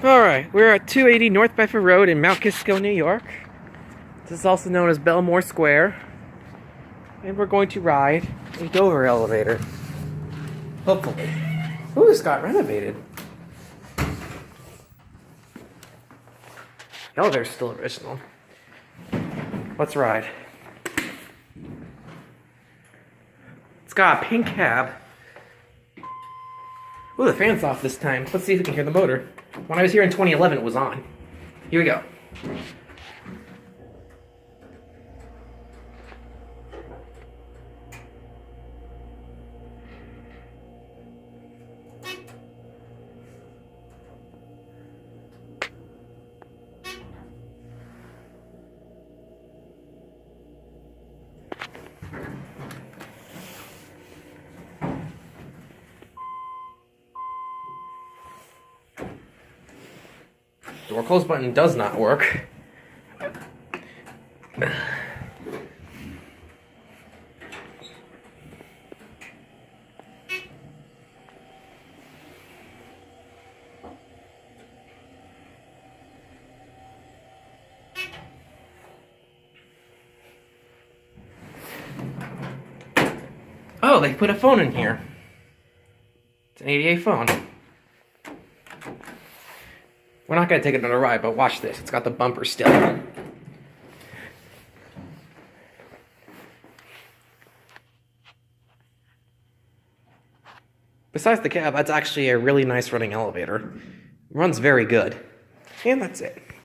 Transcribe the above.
Alright, we're at 280 North Bedford Road in Mount Kisco, New York. This is also known as Belmore Square. And we're going to ride a Dover elevator. Hopefully. Ooh, this got renovated. The elevator's still original. Let's ride. It's got a pink cab. Ooh, the fan's off this time. Let's see if we can hear the motor. When I was here in 2011, it was on. Here we go. Door close button does not work. Oh, they put a phone in here. It's an ADA phone. We're not going to take another ride, but watch this. It's got the bumper still. Besides the cab, that's actually a really nice running elevator. It runs very good. And that's it.